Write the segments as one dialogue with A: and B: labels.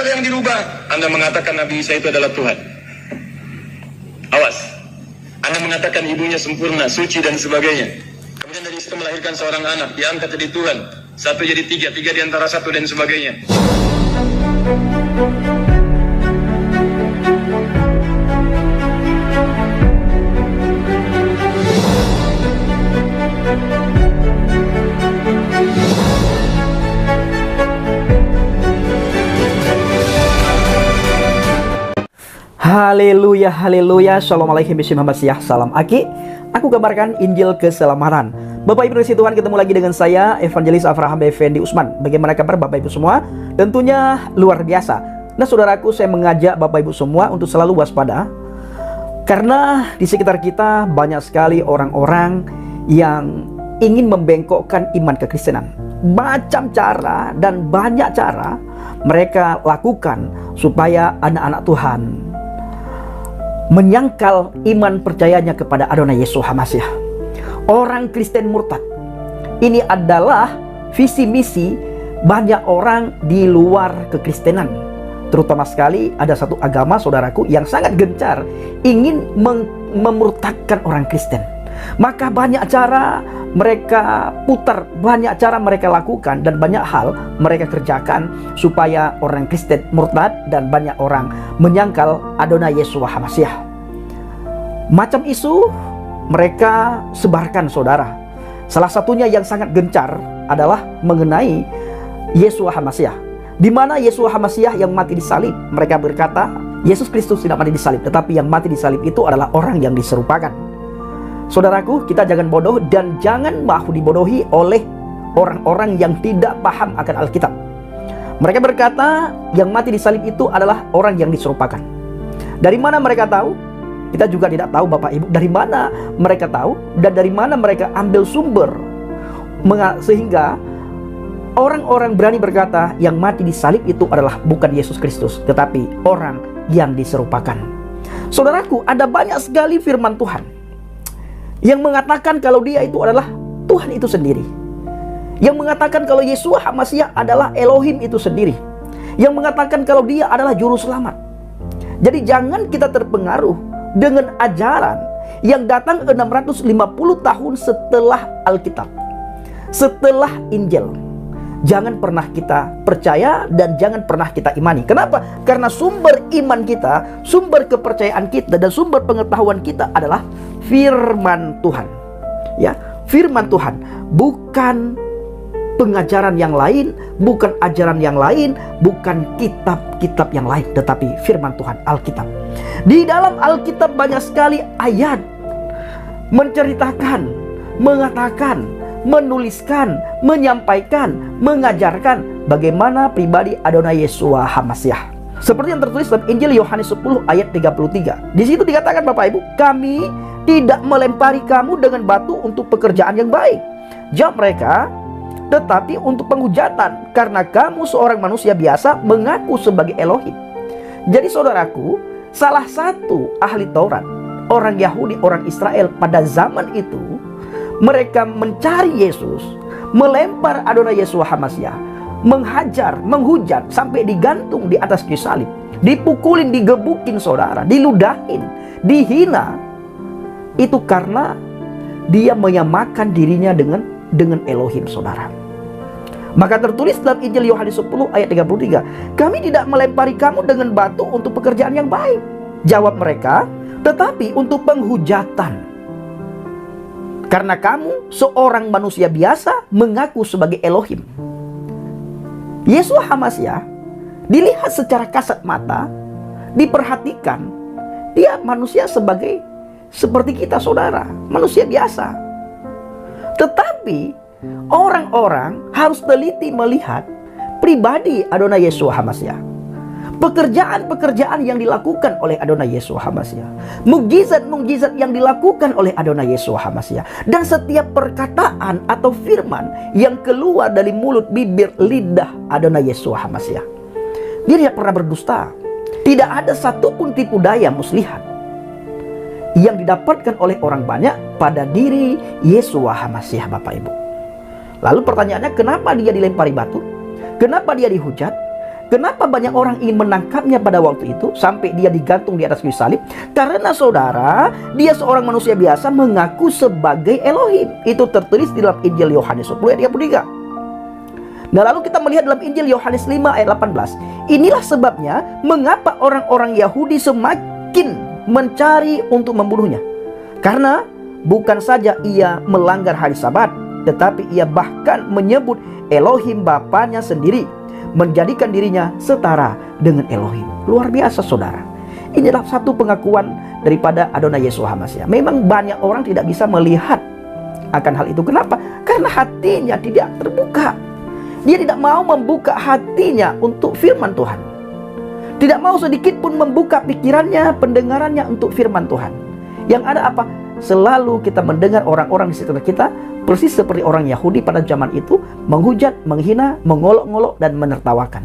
A: kata-kata yang dirubah. Anda mengatakan Nabi Isa itu adalah Tuhan. Awas. Anda mengatakan ibunya sempurna, suci dan sebagainya. Kemudian dari situ melahirkan seorang anak, diangkat jadi Tuhan. Satu jadi tiga, tiga di antara satu dan sebagainya.
B: Haleluya, haleluya, shalom alaikum, bismillahirrahmanirrahim, salam Aki. Aku gambarkan Injil keselamatan. Bapak Ibu kasih Tuhan, ketemu lagi dengan saya, Evangelis Avraham Effendi Usman. Bagaimana kabar Bapak Ibu semua? Tentunya luar biasa. Nah saudaraku, saya mengajak Bapak Ibu semua untuk selalu waspada. Karena di sekitar kita banyak sekali orang-orang yang ingin membengkokkan iman kekristenan. Macam cara dan banyak cara mereka lakukan supaya anak-anak Tuhan menyangkal iman percayanya kepada Adonai Yesus HaMashiach. Orang Kristen murtad. Ini adalah visi misi banyak orang di luar kekristenan. Terutama sekali ada satu agama saudaraku yang sangat gencar ingin memurtadkan orang Kristen. Maka banyak cara mereka putar, banyak cara mereka lakukan, dan banyak hal mereka kerjakan supaya orang Kristen murtad dan banyak orang menyangkal Adonai Yesus HaMashiach. Macam isu mereka sebarkan saudara. Salah satunya yang sangat gencar adalah mengenai Yesus HaMashiach. Di mana Yesus HaMashiach yang mati di salib, mereka berkata Yesus Kristus tidak mati di salib, tetapi yang mati di salib itu adalah orang yang diserupakan. Saudaraku, kita jangan bodoh dan jangan mau dibodohi oleh orang-orang yang tidak paham akan Alkitab. Mereka berkata yang mati di salib itu adalah orang yang diserupakan. Dari mana mereka tahu? Kita juga tidak tahu Bapak Ibu dari mana mereka tahu dan dari mana mereka ambil sumber. Sehingga orang-orang berani berkata yang mati di salib itu adalah bukan Yesus Kristus, tetapi orang yang diserupakan. Saudaraku, ada banyak sekali firman Tuhan yang mengatakan kalau dia itu adalah Tuhan itu sendiri, yang mengatakan kalau Yesus HaMashiach adalah Elohim itu sendiri, yang mengatakan kalau dia adalah juru selamat. Jadi jangan kita terpengaruh dengan ajaran yang datang 650 tahun setelah Alkitab, setelah Injil. Jangan pernah kita percaya dan jangan pernah kita imani. Kenapa? Karena sumber iman kita, sumber kepercayaan kita, dan sumber pengetahuan kita adalah firman Tuhan. Ya, firman Tuhan, bukan pengajaran yang lain, bukan ajaran yang lain, bukan kitab-kitab yang lain, tetapi firman Tuhan, Alkitab. Di dalam Alkitab banyak sekali ayat menceritakan, mengatakan, menuliskan, menyampaikan, mengajarkan bagaimana pribadi Adonai Yesus HaMashiach. Seperti yang tertulis dalam Injil Yohanes 10 ayat 33. Di situ dikatakan Bapak Ibu, kami tidak melempari kamu dengan batu untuk pekerjaan yang baik, jawab mereka, tetapi untuk penghujatan, karena kamu seorang manusia biasa mengaku sebagai Elohim. Jadi saudaraku, salah satu ahli Taurat, orang Yahudi, orang Israel pada zaman itu, mereka mencari Yesus, melempar Adonai Yesus HaMashiach, menghajar, menghujat sampai digantung di atas kayu salib, dipukulin, digebukin saudara, diludahin, dihina. Itu karena dia menyamakan dirinya dengan Elohim saudara. Maka tertulis dalam Injil Yohanes 10 ayat 33, kami tidak melempari kamu dengan batu untuk pekerjaan yang baik, jawab mereka, tetapi untuk penghujatan, karena kamu seorang manusia biasa mengaku sebagai Elohim. Yesus HaMashiach dilihat secara kasat mata, diperhatikan, dia manusia seperti kita saudara, manusia biasa. Tetapi orang-orang harus teliti melihat pribadi Adonai Yesus HaMashiach, pekerjaan-pekerjaan yang dilakukan oleh Adonai Yesus HaMashiach, mukjizat-mukjizat yang dilakukan oleh Adonai Yesus HaMashiach, dan setiap perkataan atau firman yang keluar dari mulut, bibir, lidah Adonai Yesus HaMashiach. Dia tidak pernah berdusta. Tidak ada satupun tipu daya muslihat yang didapatkan oleh orang banyak pada diri Yesus HaMashiach Bapak Ibu. Lalu pertanyaannya, kenapa dia dilempari batu? Kenapa dia dihujat? Kenapa banyak orang ingin menangkapnya pada waktu itu sampai dia digantung di atas kayu salib? Karena saudara, dia seorang manusia biasa mengaku sebagai Elohim. Itu tertulis di dalam Injil Yohanes 10 ayat 33. Nah, lalu kita melihat dalam Injil Yohanes 5 ayat 18. Inilah sebabnya mengapa orang-orang Yahudi semakin mencari untuk membunuhnya. Karena bukan saja ia melanggar hari Sabat, tetapi ia bahkan menyebut Elohim Bapanya sendiri, menjadikan dirinya setara dengan Elohim. Luar biasa saudara. Ini adalah satu pengakuan daripada Adonai Yesus HaMashiach. Memang banyak orang tidak bisa melihat akan hal itu. Kenapa? Karena hatinya tidak terbuka. Dia tidak mau membuka hatinya untuk firman Tuhan. Tidak mau sedikit pun membuka pikirannya, pendengarannya untuk firman Tuhan. Yang ada apa? Selalu kita mendengar orang-orang di sekitar kita persis seperti orang Yahudi pada zaman itu, menghujat, menghina, mengolok-ngolok, dan menertawakan.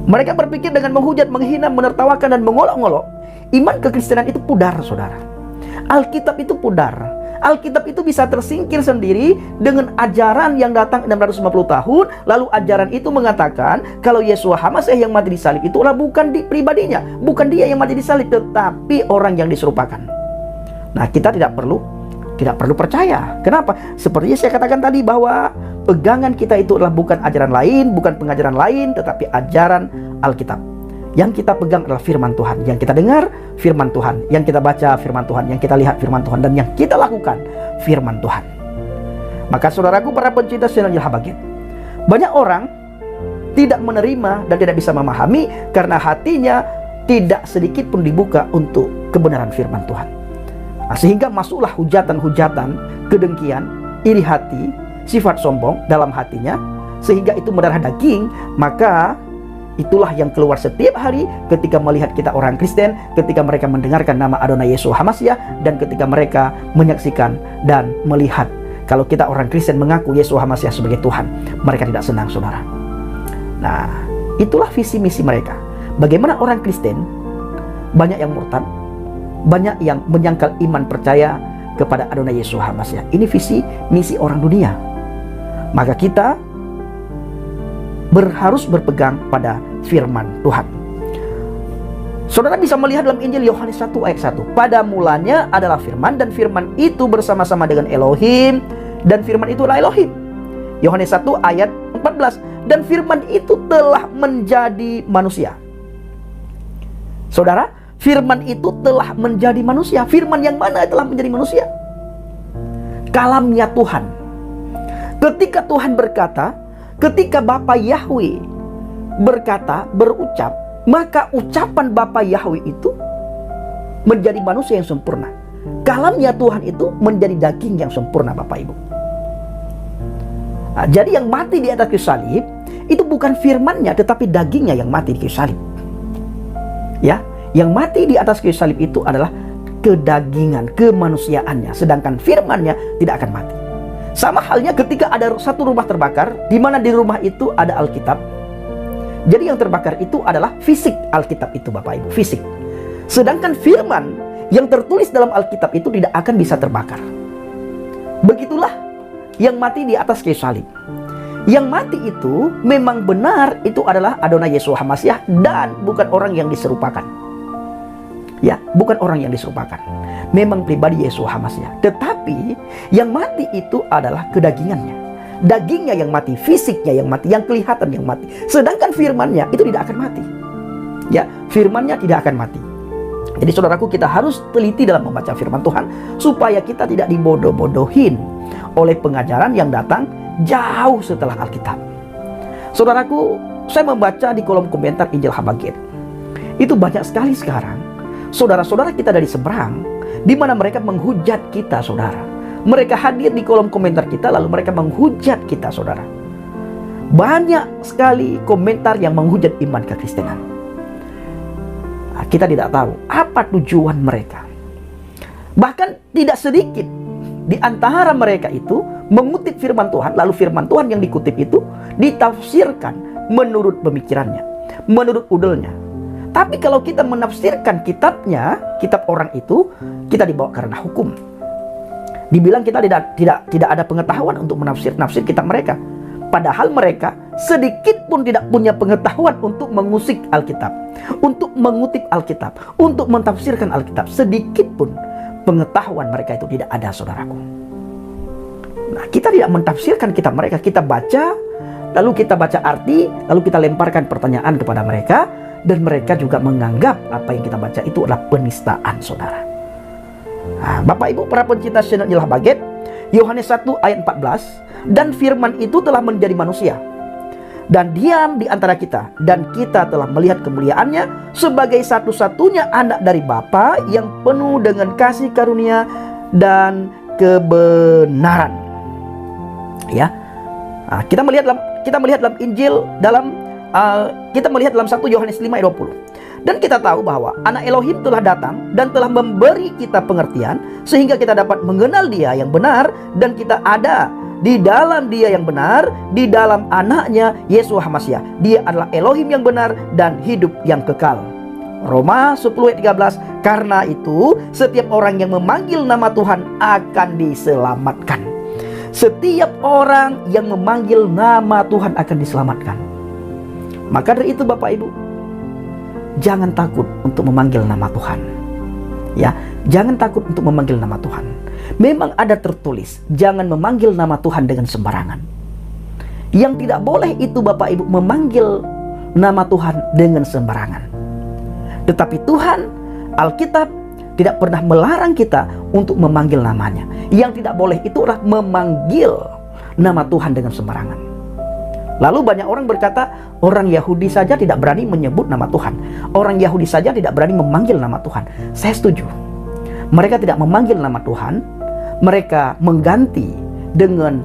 B: Mereka berpikir dengan menghujat, menghina, menertawakan, dan mengolok-ngolok, iman kekristenan itu pudar, saudara. Alkitab itu pudar. Alkitab itu bisa tersingkir sendiri dengan ajaran yang datang 650 tahun. Lalu ajaran itu mengatakan kalau Yesus HaMashiach yang mati di salib itu adalah bukan pribadinya, bukan dia yang mati di salib, tetapi orang yang diserupakan. Nah, kita tidak perlu percaya. Kenapa? Seperti saya katakan tadi bahwa pegangan kita itu adalah bukan ajaran lain, bukan pengajaran lain, tetapi ajaran Alkitab. Yang kita pegang adalah firman Tuhan. Yang kita dengar firman Tuhan, yang kita baca firman Tuhan, yang kita lihat firman Tuhan, dan yang kita lakukan firman Tuhan. Maka saudaraku, para pencinta channel Yilha-Baget, banyak orang tidak menerima dan tidak bisa memahami karena hatinya tidak sedikit pun dibuka untuk kebenaran firman Tuhan. Nah, sehingga masuklah hujatan-hujatan, kedengkian, iri hati, sifat sombong dalam hatinya, sehingga itu mendarah daging. Maka itulah yang keluar setiap hari ketika melihat kita orang Kristen, ketika mereka mendengarkan nama Adonai Yesus HaMashiach, dan ketika mereka menyaksikan dan melihat kalau kita orang Kristen mengaku Yesus HaMashiach sebagai Tuhan. Mereka tidak senang, saudara. Nah, itulah visi misi mereka. Bagaimana orang Kristen banyak yang murtad, banyak yang menyangkal iman percaya kepada Adonai Yesus HaMashiach. Ini visi misi orang dunia. Maka kita harus berpegang pada firman Tuhan. Saudara bisa melihat dalam Injil Yohanes 1 ayat 1. Pada mulanya adalah firman, dan firman itu bersama-sama dengan Elohim, dan firman itu adalah Elohim. Yohanes 1 ayat 14. Dan firman itu telah menjadi manusia. Saudara, firman itu telah menjadi manusia. Firman yang mana telah menjadi manusia? Kalamnya Tuhan. Ketika Tuhan berkata, ketika Bapa Yahweh berkata, berucap, maka ucapan Bapa Yahweh itu menjadi manusia yang sempurna. Kalamnya Tuhan itu menjadi daging yang sempurna, Bapak Ibu. Nah, jadi yang mati di atas kayu salib itu bukan firmannya, tetapi dagingnya yang mati di kayu salib. Ya, yang mati di atas kayu salib itu adalah kedagingan, kemanusiaannya, sedangkan firmannya tidak akan mati. Sama halnya ketika ada satu rumah terbakar, di mana di rumah itu ada Alkitab. Jadi yang terbakar itu adalah fisik Alkitab itu, Bapak Ibu, fisik. Sedangkan firman yang tertulis dalam Alkitab itu tidak akan bisa terbakar. Begitulah yang mati di atas kayu salib. Yang mati itu memang benar itu adalah Adonai Yesus HaMashiach, dan bukan orang yang diserupakan. Ya, bukan orang yang diserupakan. Memang pribadi Yesus HaMashiach. Tetapi yang mati itu adalah kedagingannya. Dagingnya yang mati, fisiknya yang mati, yang kelihatan yang mati. Sedangkan firmannya itu tidak akan mati. Ya, firmannya tidak akan mati. Jadi saudaraku, kita harus teliti dalam membaca firman Tuhan supaya kita tidak dibodoh-bodohin oleh pengajaran yang datang jauh setelah Alkitab. Saudaraku, saya membaca di kolom komentar Injil Habaget. Itu banyak sekali sekarang saudara-saudara kita dari seberang, di mana mereka menghujat kita, saudara. Mereka hadir di kolom komentar kita, lalu mereka menghujat kita, saudara. Banyak sekali komentar yang menghujat iman kekristenan. Nah, kita tidak tahu apa tujuan mereka. Bahkan tidak sedikit di antara mereka itu mengutip firman Tuhan, lalu firman Tuhan yang dikutip itu ditafsirkan menurut pemikirannya, menurut udelnya. Tapi kalau kita menafsirkan kitabnya, kitab orang itu, kita dibawa karena hukum. Dibilang kita tidak ada pengetahuan untuk menafsir kitab mereka. Padahal mereka sedikit pun tidak punya pengetahuan untuk mengusik Alkitab, untuk mengutip Alkitab, untuk mentafsirkan Alkitab. Sedikit pun pengetahuan mereka itu tidak ada, saudaraku. Nah, kita tidak mentafsirkan kitab mereka. Kita baca, lalu kita baca arti, lalu kita lemparkan pertanyaan kepada mereka, dan mereka juga menganggap apa yang kita baca itu adalah penistaan, saudara. Nah, Bapak Ibu para pencinta channel Jelah Baget, Yohanes 1 ayat 14, dan firman itu telah menjadi manusia dan diam di antara kita, dan kita telah melihat kemuliaannya sebagai satu-satunya anak dari Bapa yang penuh dengan kasih karunia dan kebenaran. Ya, nah, kita melihat dalam Injil, kita melihat dalam 1 Yohanes 5 ayat 20. Dan kita tahu bahwa anak Elohim telah datang dan telah memberi kita pengertian sehingga kita dapat mengenal Dia yang benar, dan kita ada di dalam Dia yang benar, di dalam anaknya Yesus HaMasyiah. Dia adalah Elohim yang benar dan hidup yang kekal. Roma 10 ayat 13, karena itu setiap orang yang memanggil nama Tuhan akan diselamatkan. Setiap orang yang memanggil nama Tuhan akan diselamatkan. Maka dari itu Bapak Ibu, jangan takut untuk memanggil nama Tuhan. Ya, jangan takut untuk memanggil nama Tuhan. Memang ada tertulis, jangan memanggil nama Tuhan dengan sembarangan. Yang tidak boleh itu Bapak Ibu memanggil nama Tuhan dengan sembarangan. Tetapi Tuhan, Alkitab tidak pernah melarang kita untuk memanggil namanya. Yang tidak boleh itu adalah memanggil nama Tuhan dengan sembarangan. Lalu banyak orang berkata, orang Yahudi saja tidak berani menyebut nama Tuhan. Orang Yahudi saja tidak berani memanggil nama Tuhan. Saya setuju. Mereka tidak memanggil nama Tuhan. Mereka mengganti dengan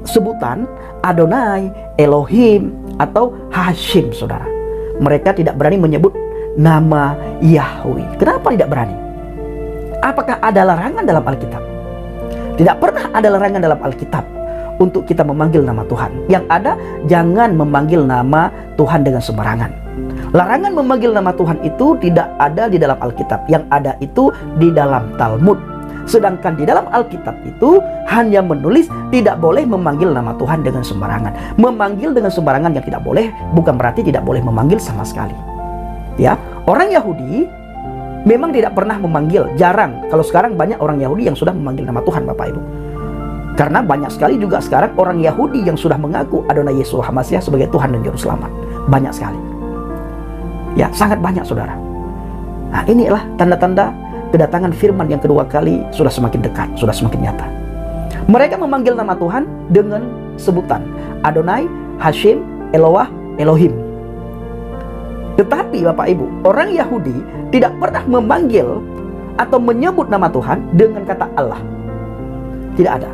B: sebutan Adonai, Elohim, atau Hashim, saudara. Mereka tidak berani menyebut nama Yahweh. Kenapa tidak berani? Apakah ada larangan dalam Alkitab? Tidak pernah ada larangan dalam Alkitab untuk kita memanggil nama Tuhan. Yang ada, jangan memanggil nama Tuhan dengan sembarangan. Larangan memanggil nama Tuhan itu tidak ada di dalam Alkitab. Yang ada itu di dalam Talmud. Sedangkan di dalam Alkitab itu hanya menulis tidak boleh memanggil nama Tuhan dengan sembarangan. Memanggil dengan sembarangan yang tidak boleh bukan berarti tidak boleh memanggil sama sekali. Ya, orang Yahudi memang tidak pernah memanggil, jarang. Kalau sekarang banyak orang Yahudi yang sudah memanggil nama Tuhan, Bapak Ibu. Karena banyak sekali juga sekarang orang Yahudi yang sudah mengaku Adonai Yesus HaMasyiah sebagai Tuhan dan Juru Selamat. Banyak sekali. Ya, sangat banyak, saudara. Nah, inilah tanda-tanda kedatangan firman yang kedua kali sudah semakin dekat, sudah semakin nyata. Mereka memanggil nama Tuhan dengan sebutan Adonai, Hashim, Eloah, Elohim. Tetapi Bapak Ibu, orang Yahudi tidak pernah memanggil atau menyebut nama Tuhan dengan kata Allah. Tidak ada.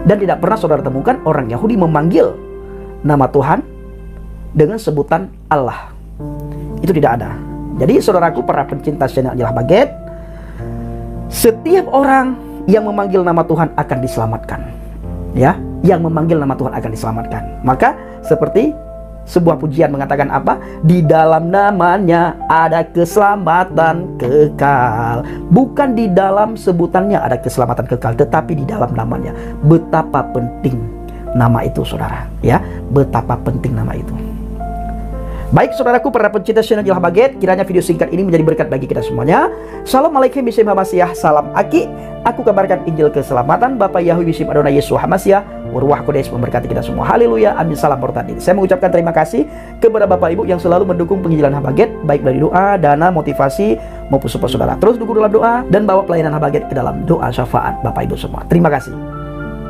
B: Dan tidak pernah saudara temukan orang Yahudi memanggil nama Tuhan dengan sebutan Allah. Itu tidak ada. Jadi saudaraku para pencinta channel Jelah Baget, setiap orang yang memanggil nama Tuhan akan diselamatkan. Ya, yang memanggil nama Tuhan akan diselamatkan. Maka seperti sebuah pujian mengatakan apa? Di dalam namanya ada keselamatan kekal. Bukan di dalam sebutannya ada keselamatan kekal, tetapi di dalam namanya. Betapa penting nama itu, saudara. Ya, betapa penting nama itu. Baik saudaraku para pencinta channel Jelah Baget, kiranya video singkat ini menjadi berkat bagi kita semuanya. Assalamualaikum warahmatullahi wabarakatuh. Salam Aki. Aku kabarkan Injil keselamatan Bapa Yahweh Bishim Adonai Yesus HaMasyiah. Warwah Kodes memberkati kita semua. Haleluya. Amin. Salam bertanding. Saya mengucapkan terima kasih kepada Bapak Ibu yang selalu mendukung penginjilan Habaget, baik dari doa, dana, motivasi maupun support saudara. Terus dukung dalam doa dan bawa pelayanan Habaget ke dalam doa syafaat Bapak Ibu semua. Terima kasih.